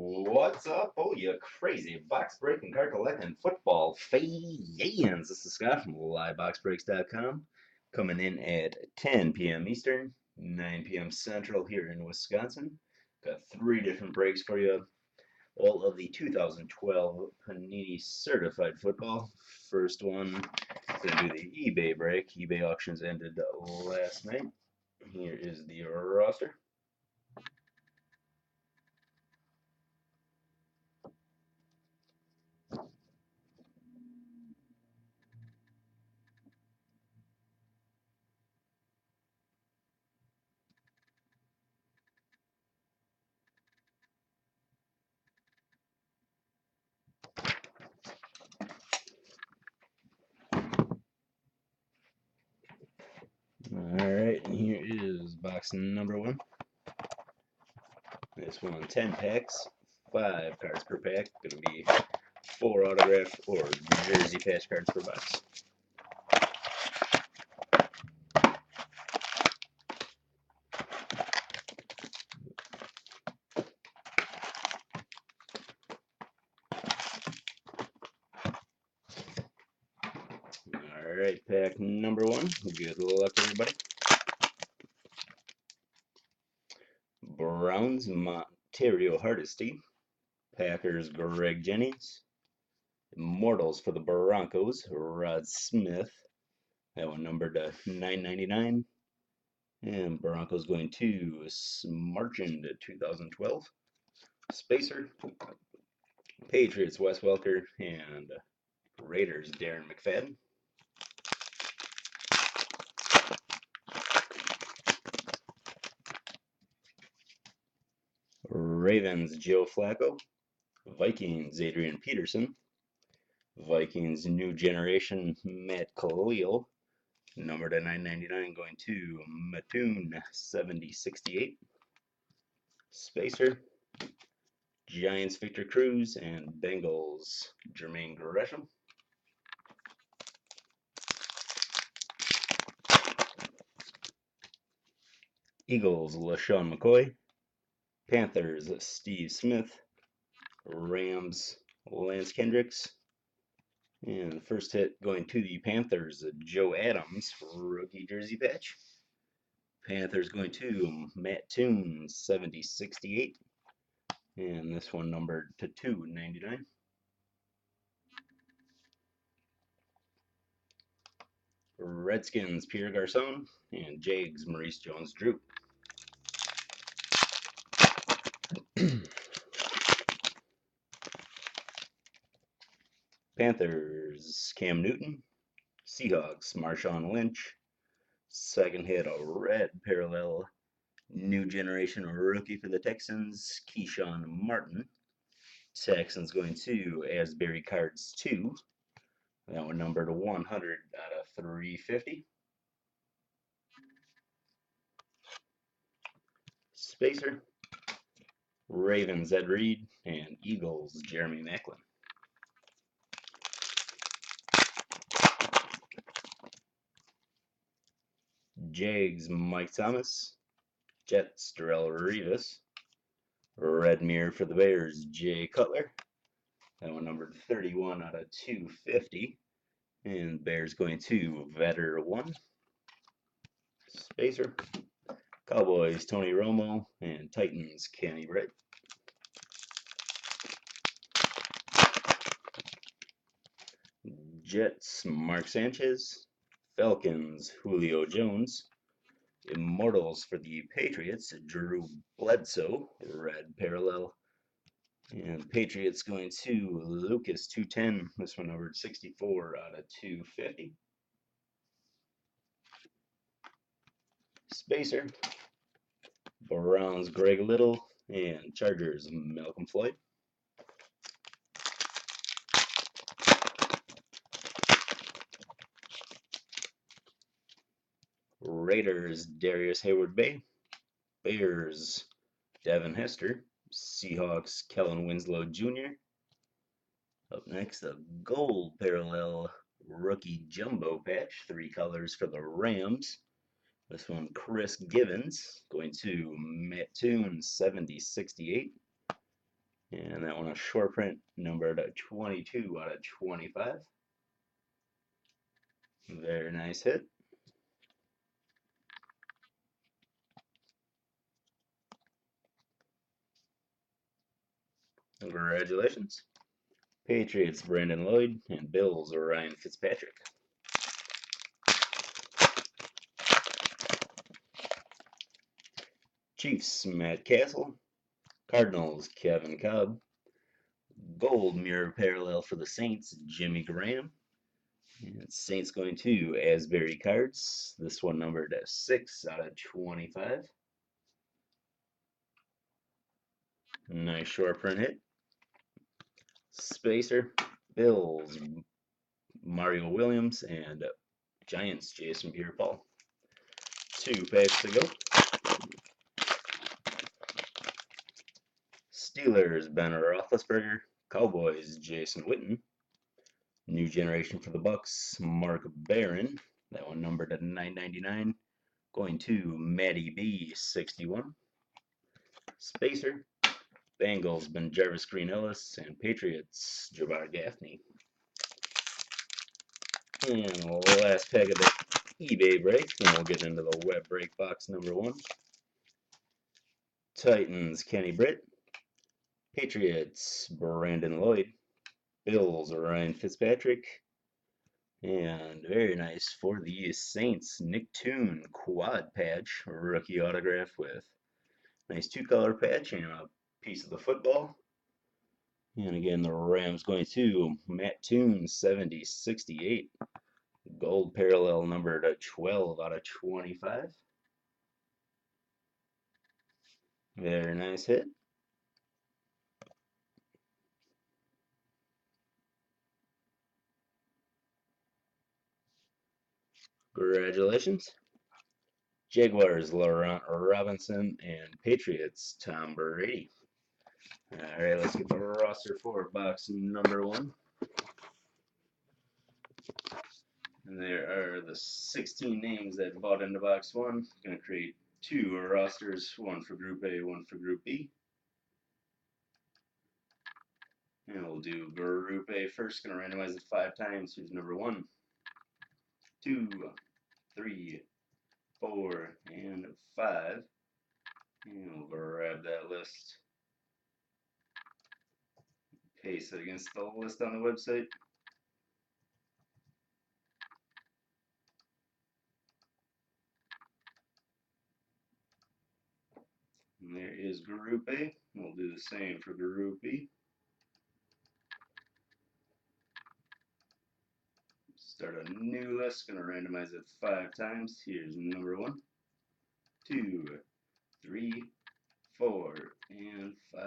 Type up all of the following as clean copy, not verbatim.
What's up, oh you crazy box breaking, card collecting, football fans? This is Scott from liveboxbreaks.com, coming in at 10 p.m. Eastern, 9 p.m. Central here in Wisconsin. Got three different breaks for you. All of the 2012 Panini Certified Football. First one, gonna do the eBay break. eBay auctions ended last night. Here is the roster. Alright, and here is box number one. This one, 10 packs, 5 cards per pack. Gonna be 4 autograph or jersey patch cards per box. Alright, pack number one. Good luck, everybody. Browns, Montario Hardesty. Packers, Greg Jennings. Immortals for the Broncos, Rod Smith. That one numbered to 999. And Broncos going to Marchand 2012. Spacer. Patriots, Wes Welker. And Raiders, Darren McFadden. Ravens, Joe Flacco. Vikings, Adrian Peterson. Vikings, New Generation, Matt Khalil. Number to 999 going to Mattoon 7068. Spacer. Giants, Victor Cruz. And Bengals, Jermaine Gresham. Eagles, LaShawn McCoy. Panthers, Steve Smith. Rams, Lance Kendricks. And the first hit going to the Panthers, Joe Adams, rookie jersey patch. Panthers going to Matt Toon, 7068. And this one numbered to 299. Redskins, Pierre Garcon. And Jags, Maurice Jones-Drew. Panthers, Cam Newton. Seahawks, Marshawn Lynch. Second hit, a red parallel New Generation rookie for the Texans, Keyshawn Martin. Texans going to Asbury Cards 2. That one numbered 100 out of 350. Spacer. Ravens, Ed Reed. And Eagles, Jeremy Maclin. Jags, Mike Thomas. Jets, Darrell Revis. Red mirror for the Bears, Jay Cutler. That one numbered 31 out of 250. And Bears going to Vetter 1. Spacer. Cowboys, Tony Romo. And Titans, Kenny Britt. Jets, Mark Sanchez. Falcons, Julio Jones. Immortals for the Patriots, Drew Bledsoe, red parallel. And Patriots going to Lucas 210. This one numbered 64 out of 250. Spacer. Browns, Greg Little. And Chargers, Malcolm Floyd. Raiders, Darius Hayward-Bay. Bears, Devin Hester. Seahawks, Kellen Winslow Jr. Up next, a gold parallel rookie jumbo patch, 3 colors for the Rams. This one, Chris Givens, going to Matt Toon, 7068. And that one a short print, numbered 22 out of 25. Very nice hit. Congratulations. Patriots, Brandon Lloyd, and Bills, Ryan Fitzpatrick. Chiefs, Matt Castle. Cardinals, Kevin Cobb. Gold mirror parallel for the Saints, Jimmy Graham. And Saints going to Asbury Cards. This one numbered 6 out of 25. Nice short print hit. Spacer, Bills, Mario Williams, and Giants, Jason Pierre-Paul. 2 packs to go. Steelers, Ben Roethlisberger. Cowboys, Jason Witten. New generation for the Bucks, Mark Barron. That one numbered at 9.99. Going to Matty B, 61. Spacer, Bengals, Ben Jarvis Green Ellis, and Patriots, Jabbar Gaffney. And the last pack of the eBay break, and we'll get into the web break box number 1. Titans, Kenny Britt. Patriots, Brandon Lloyd. Bills, Ryan Fitzpatrick. And very nice for the Saints, Nick Toon quad patch, rookie autograph with nice 2-color patch and a piece of the football. And again, the Rams going to Matt Toon, 70-68. Gold parallel numbered 12 out of 25. Very nice hit. Congratulations. Jaguars, Laurent Robinson, and Patriots, Tom Brady. All right, let's get the roster for box number 1. And there are the 16 names that bought into box 1. Going to create 2 rosters, one for Group A, one for Group B. And we'll do Group A first. Going to randomize it 5 times. Here's number 1, 2, 3, 4, and 5. And we'll grab that list, paste it against the list on the website. And there is Group A. We'll do the same for Group B. Start a new list. Going to randomize it 5 times. Here's number 1, 2, 3, 4, and 5.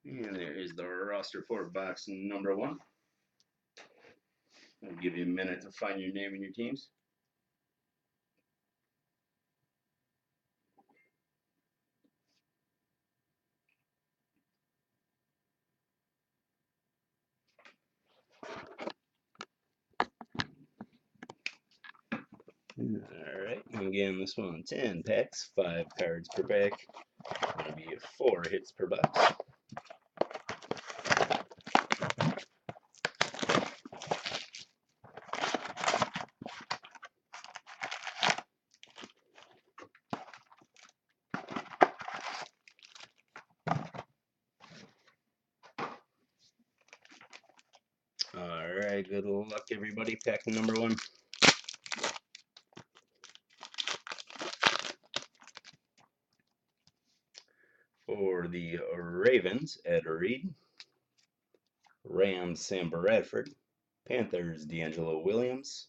And there is the roster for box number 1. I'll give you a minute to find your name and your teams. Alright, again, this one 10 packs, 5 cards per pack. Going to be 4 hits per box. Alright, good luck everybody. Pack number 1. For the Ravens, Ed Reed. Rams, Sam Bradford. Panthers, D'Angelo Williams.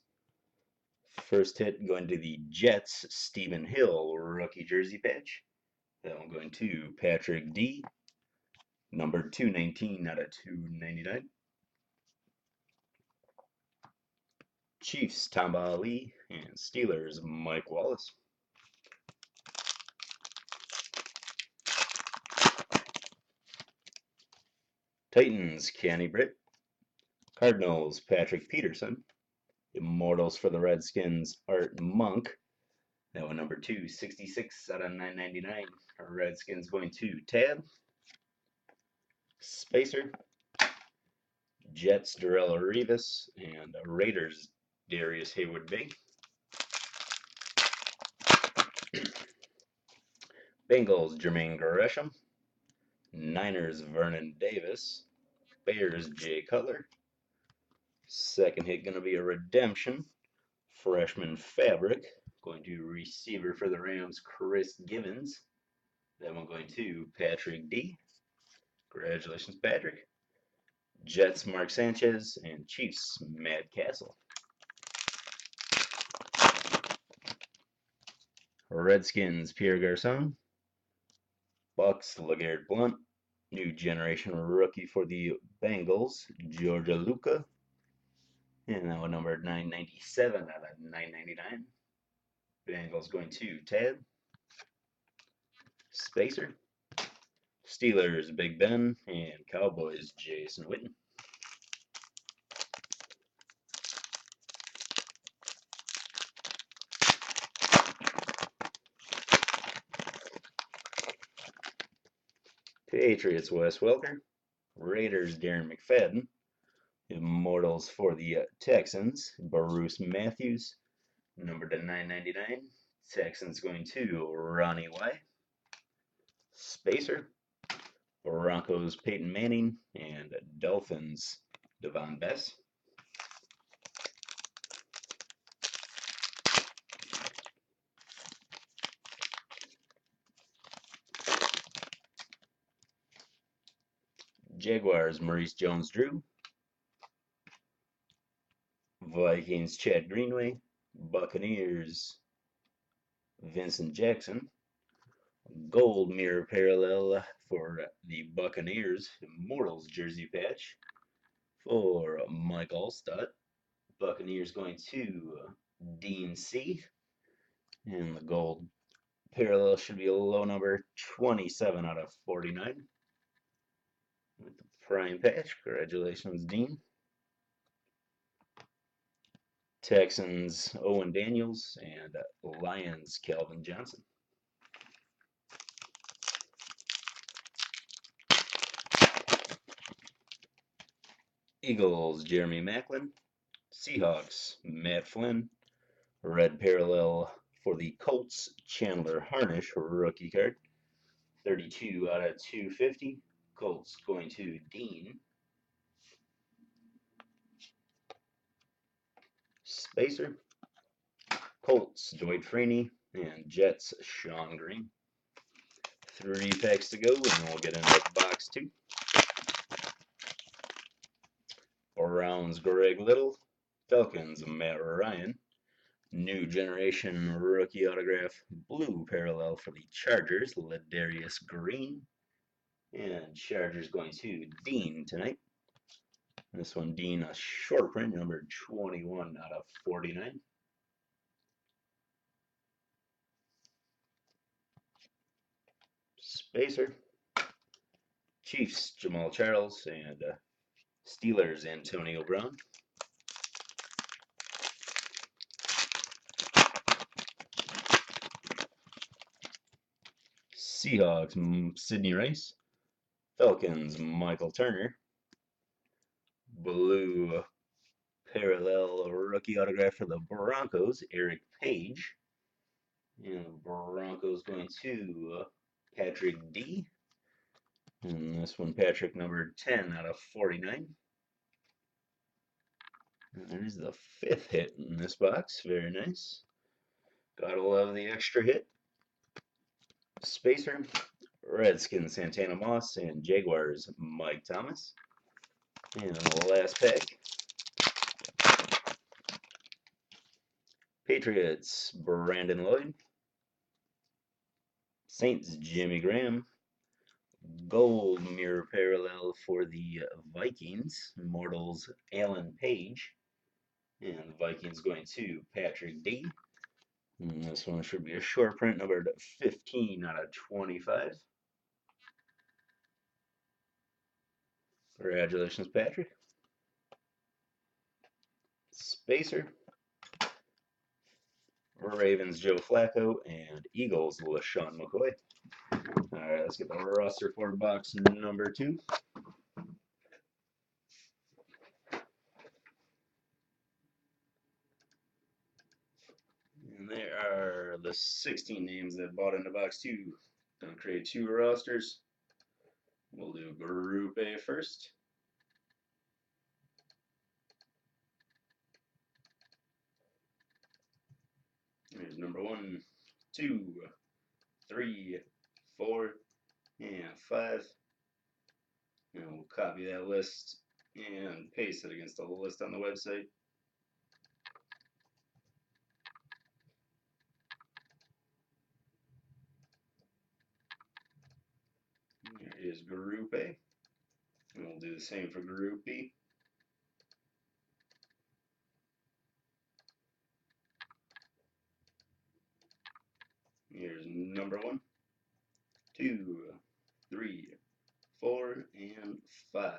First hit going to the Jets, Stephen Hill, rookie jersey patch. That one going to Patrick D. Number 219 out of 299. Chiefs, Tamba Ali, and Steelers, Mike Wallace. Titans, Kenny Britt. Cardinals, Patrick Peterson. Immortals for the Redskins, Art Monk. That one number 266 out of 999. Redskins going to Tab. Spacer. Jets, Darrell Revis. And Raiders, Darius Haywood-Bey. Bengals, Jermaine Gresham. Niners, Vernon Davis. Bears, Jay Cutler. Second hit going to be a redemption. Freshman Fabric. Going to receiver for the Rams, Chris Givens. That one going to Patrick D. Congratulations, Patrick. Jets, Mark Sanchez. And Chiefs, Matt Castle. Redskins, Pierre Garcon. Bucks, LeGarrette Blount. New generation rookie for the Bengals, Georgia Luca. And that one numbered 997 out of 999. Bengals going to Ted. Spacer. Steelers, Big Ben. And Cowboys, Jason Witten. Patriots, Wes Welker. Raiders, Darren McFadden. Immortals for the Texans, Bruce Matthews. Numbered to 999. Texans going to Ronnie Y. Spacer. Broncos, Peyton Manning. And Dolphins, Devon Bess. Jaguars, Maurice Jones-Drew. Vikings, Chad Greenway. Buccaneers, Vincent Jackson. Gold mirror parallel for the Buccaneers. Immortals jersey patch for Mike Allstott. Buccaneers going to Dean C. And the gold parallel should be a low number 27 out of 49. With the prime patch. Congratulations, Dean. Texans, Owen Daniels. And Lions, Calvin Johnson. Eagles, Jeremy Maclin. Seahawks, Matt Flynn. Red parallel for the Colts, Chandler Harnish, rookie card. 32 out of 250. Colts going to Dean. Spacer. Colts, Dwight Freeney. And Jets, Sean Green. 3 packs to go, and we'll get into box 2. Browns, Greg Little. Falcons, Matt Ryan. New generation rookie autograph, blue parallel for the Chargers, Ladarius Green. And Chargers going to Dean tonight. This one, Dean, a short print, number 21 out of 49. Spacer. Chiefs, Jamal Charles. And Steelers, Antonio Brown. Seahawks, Sidney Rice. Falcons, Michael Turner. Blue parallel rookie autograph for the Broncos, Eric Page. And the Broncos going to Patrick D. And this one, Patrick, number 10 out of 49. And there's the 5th hit in this box. Very nice. Gotta love the extra hit. Spacer. Redskins, Santana Moss. And Jaguars, Mike Thomas. And the last pack. Patriots, Brandon Lloyd. Saints, Jimmy Graham. Gold mirror parallel for the Vikings. Immortals, Alan Page. And the Vikings going to Patrick D. And this one should be a short print, numbered 15 out of 25. Congratulations, Patrick. Spacer. Ravens, Joe Flacco, and Eagles, LaShawn McCoy. Alright, let's get the roster for box number 2. And there are the 16 names that bought into box 2. Gonna create 2 rosters. We'll do Group A first. Here's number 1, 2, 3, 4, and 5. And we'll copy that list and paste it against the list on the website. Here is Group A. And we'll do the same for Group B. Here's number 1, 2, 3, 4, and 5.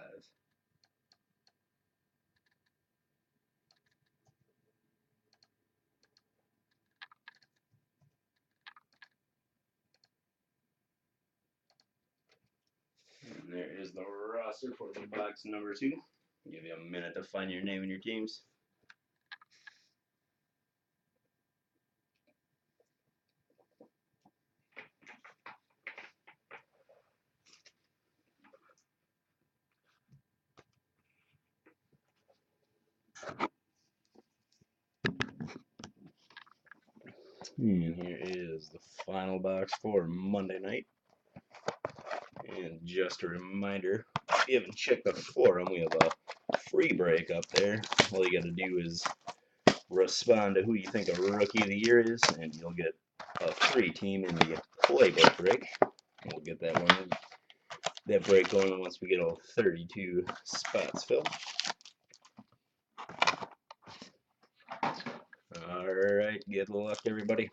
And there is the roster for the box number 2. I'll give you a minute to find your name and your teams. And here is the final box for Monday night. And just a reminder, if you haven't checked the forum, we have a free break up there. All you got to do is respond to who you think a Rookie of the Year is, and you'll get a free team in the playbook break. We'll get that break going once we get all 32 spots filled. Alright, good luck, everybody.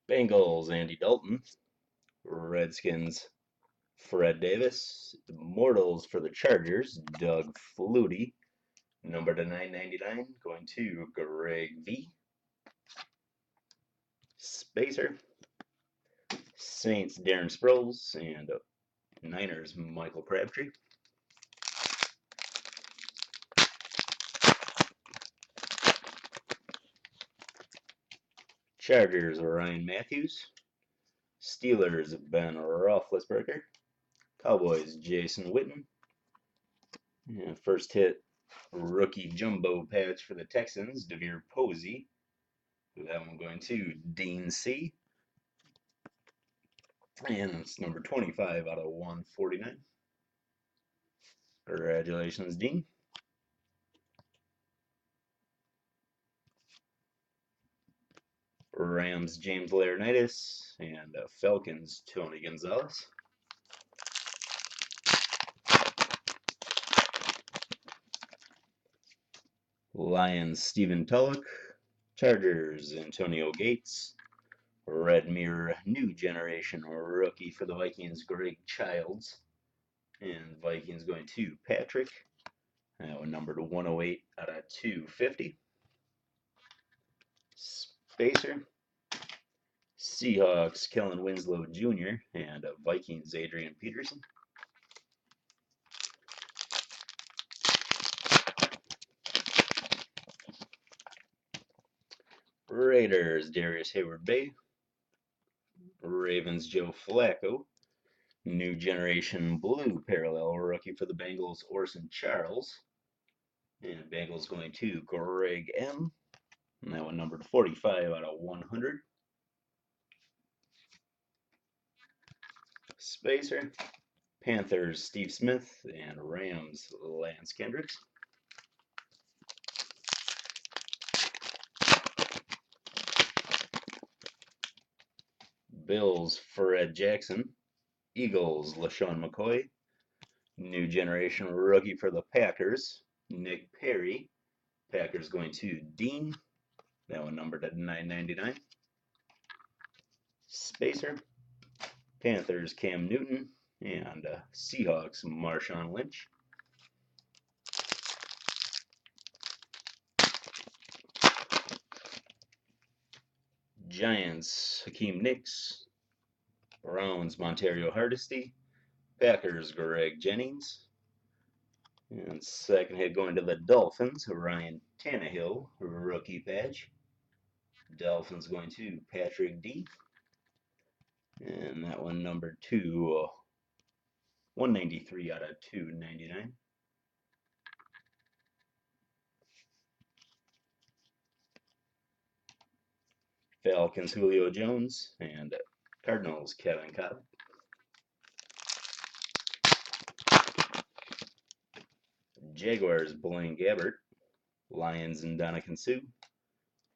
Bengals, Andy Dalton. Redskins, Fred Davis. Immortals for the Chargers, Doug Flutie. Number to 999, going to Greg V. Spacer. Saints, Darren Sproles. And Niners, Michael Crabtree. Chargers, Ryan Matthews. Steelers, Ben Roethlisberger. Cowboys, Jason Witten. And first hit, rookie jumbo patch for the Texans, DeVere Posey. That one going to Dean C. And it's number 25 out of 149. Congratulations, Dean. Rams, James Laurinaitis, and Falcons, Tony Gonzalez. Lions, Stephen Tulloch. Chargers, Antonio Gates. Red Mirror, New Generation rookie for the Vikings, Greg Childs. And Vikings going to Patrick. That one numbered 108 out of 250. Spacer. Seahawks, Kellen Winslow Jr. and Vikings, Adrian Peterson. Raiders, Darius Hayward-Bay. Ravens, Joe Flacco. New Generation Blue parallel rookie for the Bengals, Orson Charles. And Bengals going to Greg M. And that one numbered 45 out of 100. Spacer. Panthers, Steve Smith. And Rams, Lance Kendricks. Bills, Fred Jackson. Eagles, LaShawn McCoy. New Generation rookie for the Packers, Nick Perry. Packers going to Dean. That one numbered at 999. Spacer. Panthers Cam Newton, and Seahawks Marshawn Lynch. Giants Hakeem Nicks, Browns Montario Hardesty, Packers Greg Jennings, and second hit going to the Dolphins, Ryan Tannehill, rookie patch. Dolphins going to Patrick D. And that one number 193 out of 299. Falcons Julio Jones, and Cardinals Kevin Cobb. Jaguars Blaine Gabbert, Lions and Ndamukong Suh,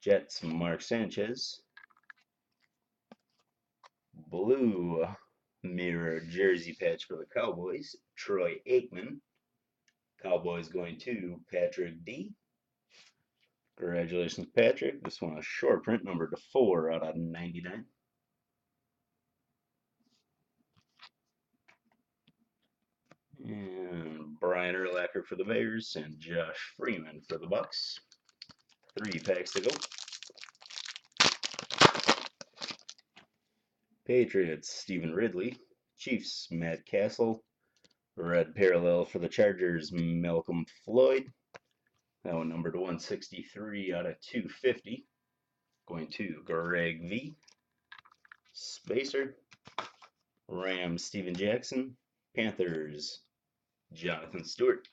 Jets Mark Sanchez, blue mirror jersey patch for the Cowboys, Troy Aikman. Cowboys going to Patrick D. Congratulations, Patrick. This one a short print, number 4 out of 99. And Brian Urlacher for the Bears and Josh Freeman for the Bucks. 3 packs to go. Patriots Stephen Ridley, Chiefs Matt Castle, red parallel for the Chargers Malcolm Floyd. That one numbered 163 out of 250. Going to Greg V. Spacer. Rams Steven Jackson. Panthers Jonathan Stewart.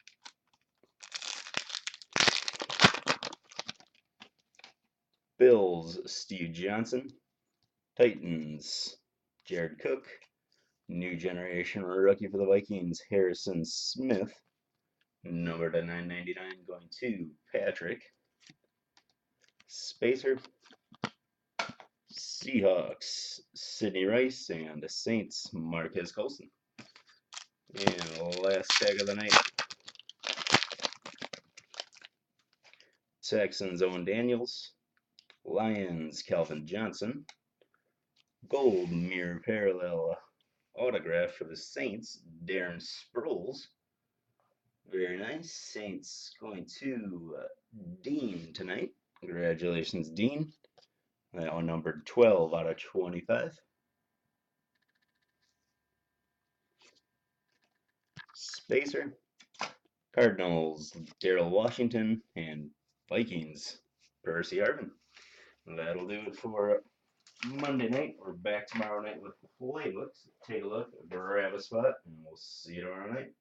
Bills Steve Johnson. Titans Jared Cook. New generation rookie for the Vikings Harrison Smith. Number to 999 going to Patrick. Spacer. Seahawks Sidney Rice and the Saints Marquez Colson. And last tag of the night. Texans Owen Daniels. Lions Calvin Johnson. Gold mirror parallel autograph for the Saints Darren Sproles. Very nice. Saints going to Dean tonight. Congratulations, Dean. That one numbered 12 out of 25. Spacer. Cardinals, Daryl Washington, and Vikings, Percy Harvin. That'll do it for Monday night. We're back tomorrow night with the playbooks. Take a look, grab a spot, and we'll see you tomorrow night.